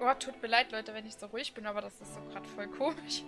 Gott, tut mir leid, Leute, wenn ich so ruhig bin, aber das ist so gerade voll komisch.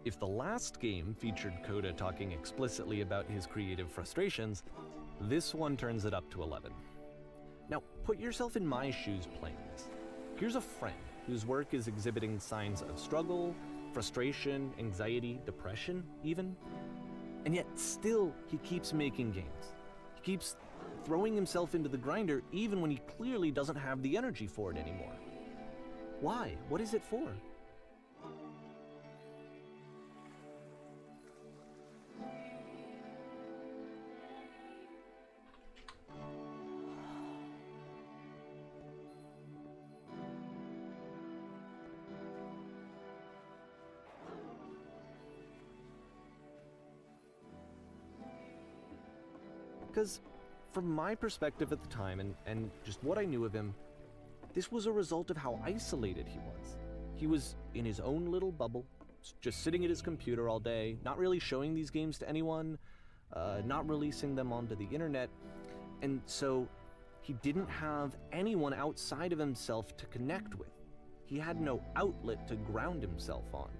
If the last game featured Coda talking explicitly about his creative frustrations, this one turns it up to 11. Now, put yourself in my shoes playing this. Here's a friend whose work is exhibiting signs of struggle, frustration, anxiety, depression, even. And yet, still, he keeps making games. He keeps throwing himself into the grinder even when he clearly doesn't have the energy for it anymore. Why? What is it for? Because from my perspective at the time, and just what I knew of him, this was a result of how isolated he was. He was in his own little bubble, just sitting at his computer all day, not really showing these games to anyone, not releasing them onto the internet, and so he didn't have anyone outside of himself to connect with. He had no outlet to ground himself on.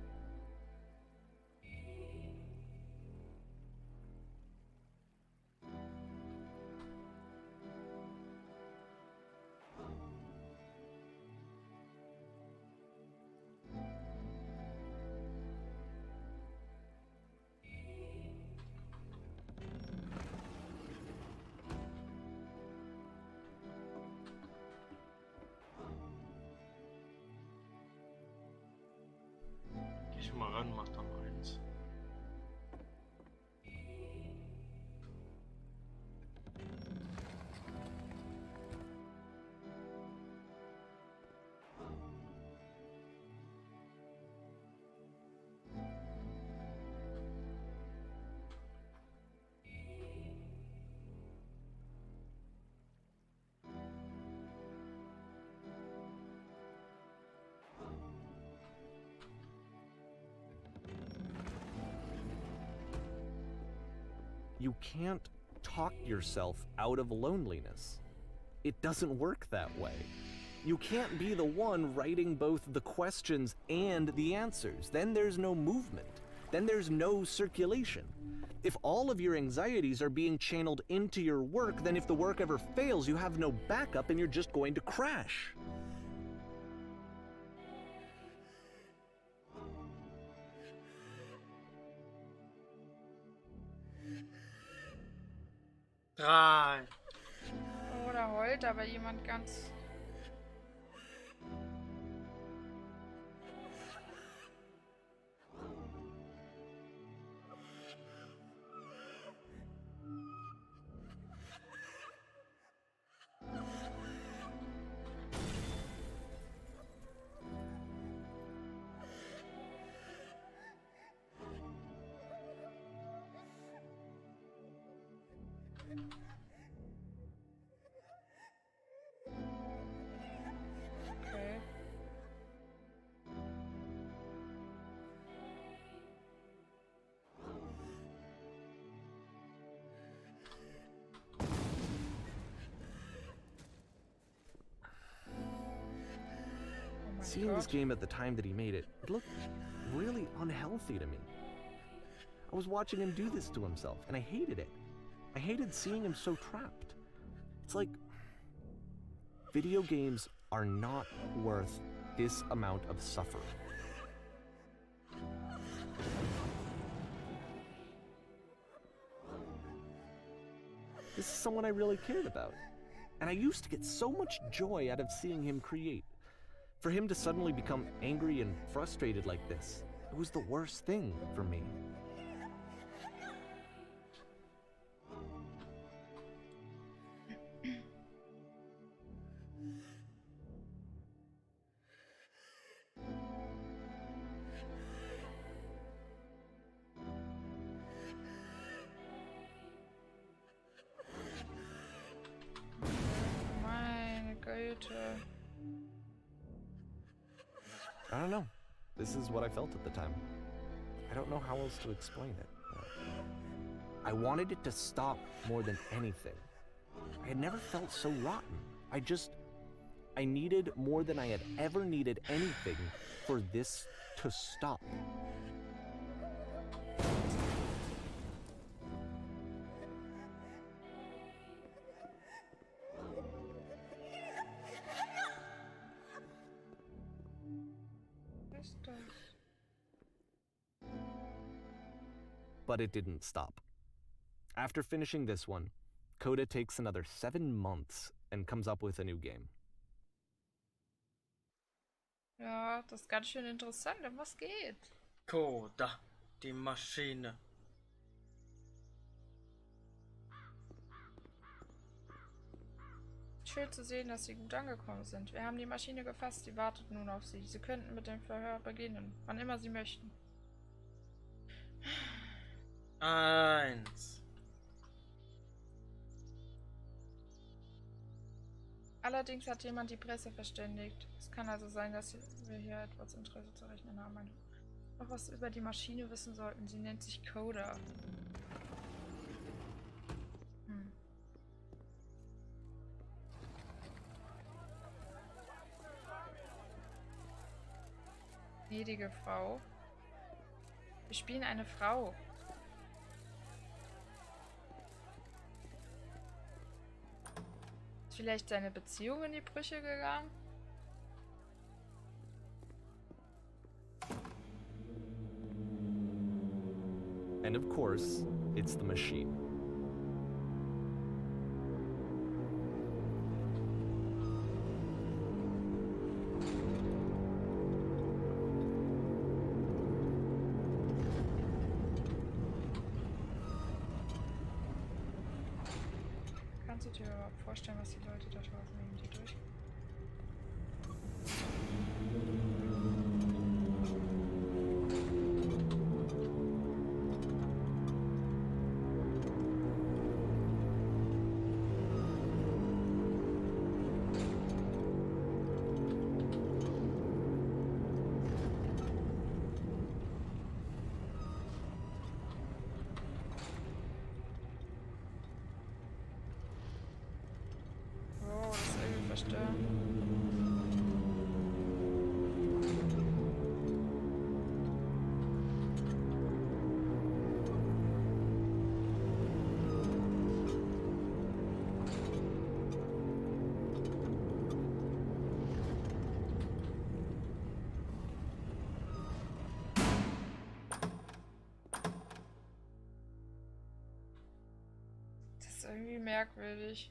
Geh mal ran, mach dann eins. You can't talk yourself out of loneliness. It doesn't work that way. You can't be the one writing both the questions and the answers. Then there's no movement. Then there's no circulation. If all of your anxieties are being channeled into your work, then if the work ever fails, you have no backup and you're just going to crash. Drei. Oh, da heult aber jemand ganz... Okay. Seeing this game at the time that he made it, it looked really unhealthy to me. I was watching him do this to himself, and I hated it. I hated seeing him so trapped. It's like, video games are not worth this amount of suffering. This is someone I really cared about. And I used to get so much joy out of seeing him create. For him to suddenly become angry and frustrated like this, it was the worst thing for me. Meine Güte. I don't know. This is what I felt at the time. I don't know how else to explain it. I wanted it to stop more than anything. I had never felt so rotten. I needed more than I had ever needed anything for this to stop. Was ist das? But it didn't stop. After finishing this one, Coda takes another 7 months and comes up with a new game. Ja, das ist ganz schön interessant. Um was geht? Coda, die Maschine. Schön zu sehen, dass Sie gut angekommen sind. Wir haben die Maschine gefasst, sie wartet nun auf Sie. Sie könnten mit dem Verhör beginnen, wann immer Sie möchten. 1. Allerdings hat jemand die Presse verständigt. Es kann also sein, dass wir hier etwas Interesse zu rechnen haben. Noch was über die Maschine wissen sollten. Sie nennt sich Coda. Gnädige Frau. Wir spielen eine Frau. Ist vielleicht seine Beziehung in die Brüche gegangen? And of course, it's the machine. Kannst du dir überhaupt vorstellen, was die Leute da draußen neben dir durch? Oh, das ist irgendwie verstörend. Das ist irgendwie merkwürdig.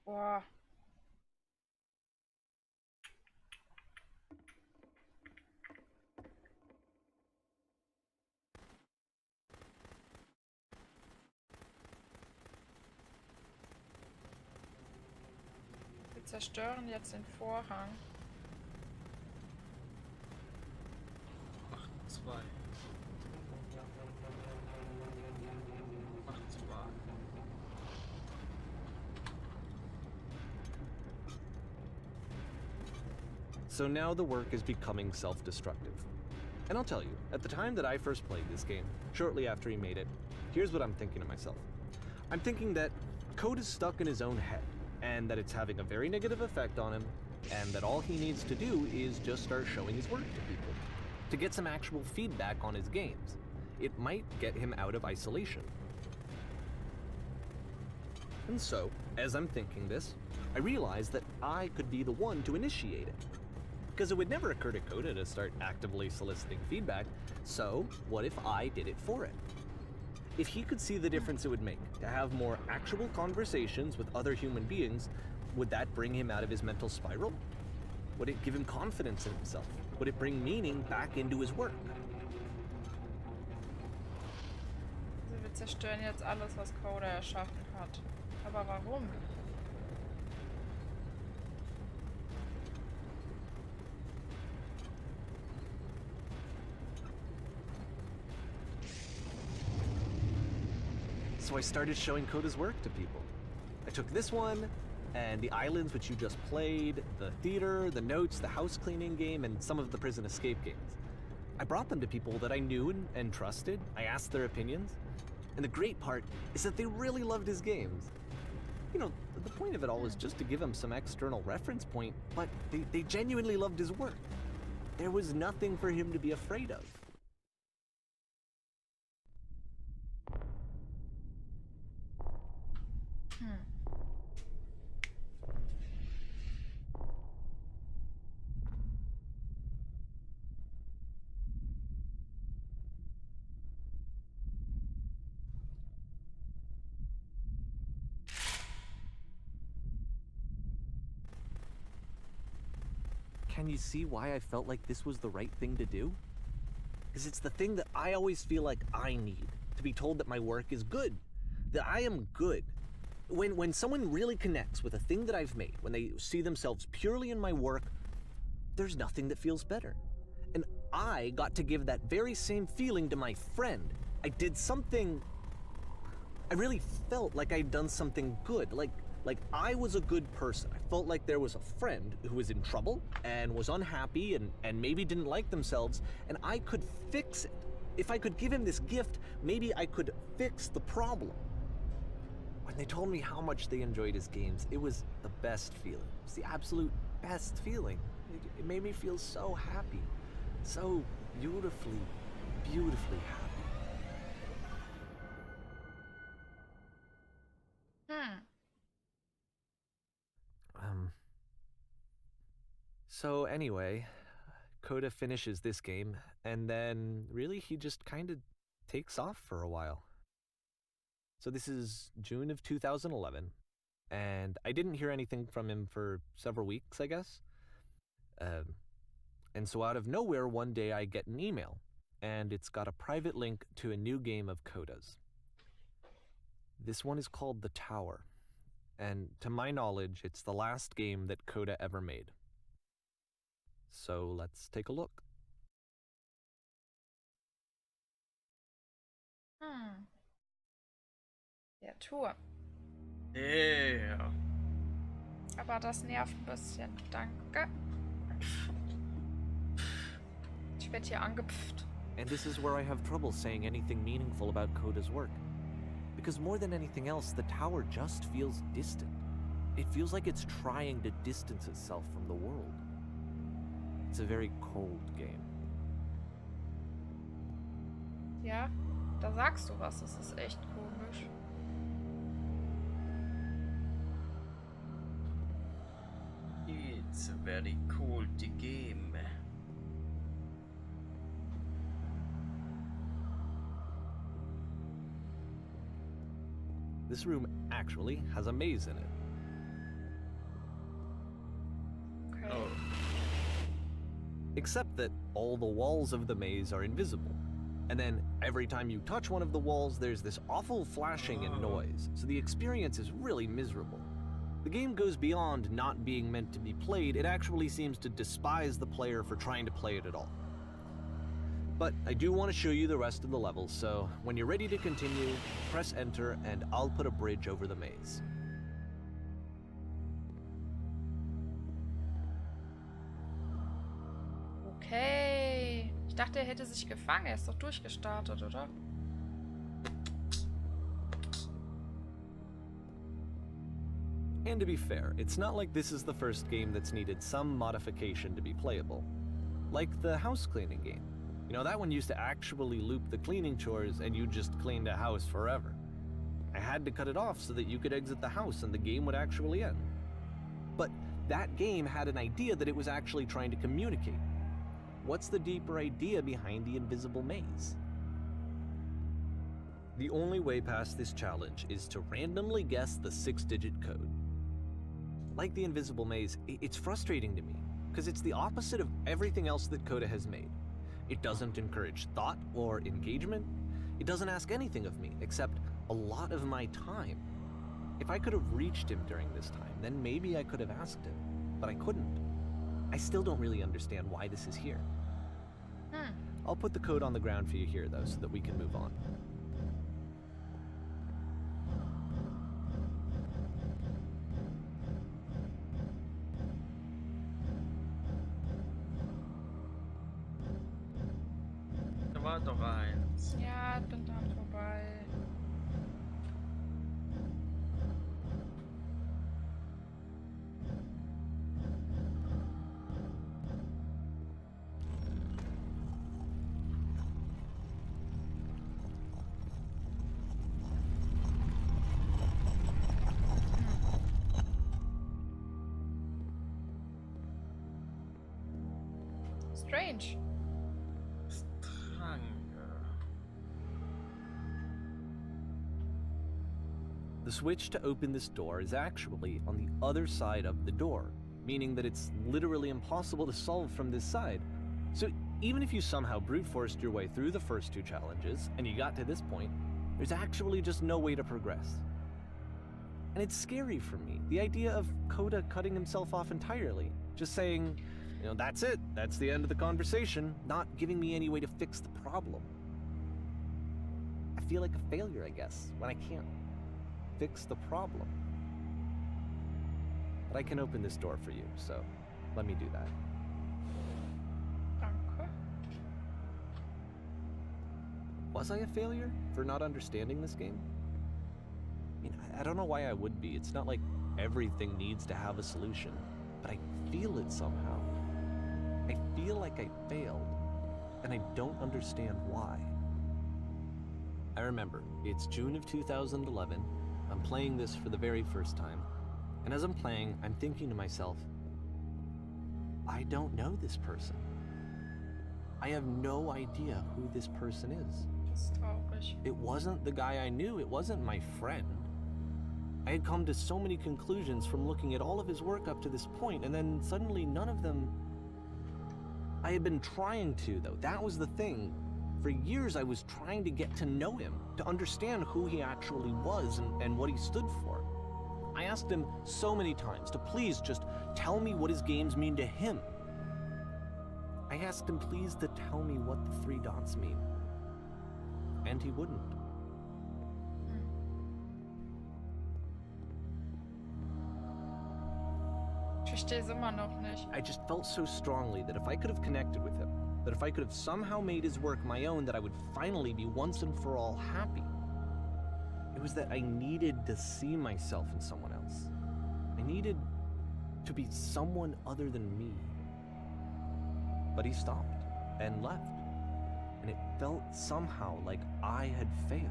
Boah. zerstören jetzt den Vorhang. Macht 2. Macht 2. So now the work is becoming self-destructive. And I'll tell you, at the time that I first played this game, shortly after he made it, here's what I'm thinking to myself. I'm thinking that code is stuck in his own head, and that it's having a very negative effect on him, and that all he needs to do is just start showing his work to people, to get some actual feedback on his games. It might get him out of isolation. And so, as I'm thinking this, I realize that I could be the one to initiate it. Because it would never occur to Coda to start actively soliciting feedback, so what if I did it for it? If he could see the difference it would make to have more actual conversations with other human beings, would that bring him out of his mental spiral? Would it give him confidence in himself? Would it bring meaning back into his work? Also wir zerstören jetzt alles, was Coda erschaffen hat. Aber warum? So I started showing Coda's work to people. I took this one, and the islands which you just played, the theater, the notes, the house cleaning game, and some of the prison escape games. I brought them to people that I knew and trusted. I asked their opinions. And the great part is that they really loved his games. You know, the point of it all is just to give him some external reference point, but they genuinely loved his work. There was nothing for him to be afraid of. Can you see why I felt like this was the right thing to do? Because it's the thing that I always feel like I need, to be told that my work is good, that I am good. When someone really connects with a thing that I've made, when they see themselves purely in my work, there's nothing that feels better. And I got to give that very same feeling to my friend. I did something, I really felt like I'd done something good, like I was a good person. I felt like there was a friend who was in trouble and was unhappy and maybe didn't like themselves, and I could fix it. If I could give him this gift, maybe I could fix the problem. When they told me how much they enjoyed his games, it was the best feeling. It was the absolute best feeling. It made me feel so happy. So beautifully, beautifully happy. So anyway, Coda finishes this game, and then really he just kind of takes off for a while. So this is June of 2011, and I didn't hear anything from him for several weeks, I guess. And so out of nowhere, one day I get an email, and it's got a private link to a new game of Coda's. This one is called The Tower, and to my knowledge, it's the last game that Coda ever made. So let's take a look. Der Tour. Yeah. Aber das nervt ein bisschen. Danke. Ich werde hier angepfft. And this is where I have trouble saying anything meaningful about Coda's work. Because more than anything else, the tower just feels distant. It feels like it's trying to distance itself from the world. It's a very cold game. Ja, da sagst du was. Das ist echt komisch. It's a very cold game. This room actually has a maze in it. Okay. Oh. Except that all the walls of the maze are invisible. And then every time you touch one of the walls, there's this awful flashing and noise, so the experience is really miserable. The game goes beyond not being meant to be played, it actually seems to despise the player for trying to play it at all. But I do want to show you the rest of the levels, so when you're ready to continue, press enter and I'll put a bridge over the maze. Okay. Ich dachte, er hätte sich gefangen. Er ist doch durchgestartet, oder? And to be fair, it's not like this is the first game that's needed some modification to be playable. Like the house cleaning game. You know, that one used to actually loop the cleaning chores and you just cleaned a house forever. I had to cut it off so that you could exit the house and the game would actually end. But that game had an idea that it was actually trying to communicate. What's the deeper idea behind the invisible maze? The only way past this challenge is to randomly guess the 6-digit code. Like the invisible maze, it's frustrating to me, because it's the opposite of everything else that Coda has made. It doesn't encourage thought or engagement. It doesn't ask anything of me, except a lot of my time. If I could have reached him during this time, then maybe I could have asked him, but I couldn't. I still don't really understand why this is here. I'll put the code on the ground for you here, though, so that we can move on. Da war doch eins. Ja, bin dran vorbei. Strange. Strange. The switch to open this door is actually on the other side of the door, meaning that it's literally impossible to solve from this side. So even if you somehow brute forced your way through the first 2 challenges and you got to this point, there's actually just no way to progress. And it's scary for me, the idea of Coda cutting himself off entirely, just saying, you know, that's it, that's the end of the conversation, not giving me any way to fix the problem. I feel like a failure, I guess, when I can't fix the problem. But I can open this door for you, so let me do that. Danke. Was I a failure for not understanding this game? I mean, I don't know why I would be. It's not like everything needs to have a solution, but I feel it somehow. I feel like I failed, and I don't understand why. I remember, it's June of 2011, I'm playing this for the very first time, and as I'm playing, I'm thinking to myself, I don't know this person. I have no idea who this person is. Das ist traurig. It wasn't the guy I knew, it wasn't my friend. I had come to so many conclusions from looking at all of his work up to this point, and then suddenly none of them... I had been trying to, though. That was the thing. For years I was trying to get to know him, to understand who he actually was and what he stood for. I asked him so many times to please just tell me what his games mean to him. I asked him please to tell me what the 3 dots mean. And he wouldn't. Ich verstehe es immer noch nicht. I just felt so strongly that if I could have connected with him, that if I could have somehow made his work my own, that I would finally be once and for all happy. It was that I needed to see myself in someone else. I needed to be someone other than me. But he stopped and left, and it felt somehow like I had failed.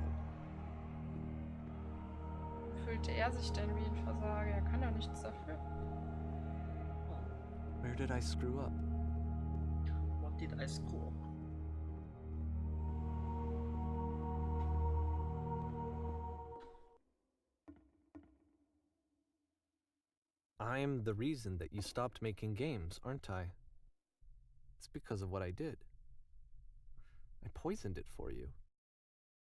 Fühlte er sich denn wie ein Versager? Er kann doch nichts dafür. Where did I screw up? What did I score? I'm the reason that you stopped making games, aren't I? It's because of what I did. I poisoned it for you.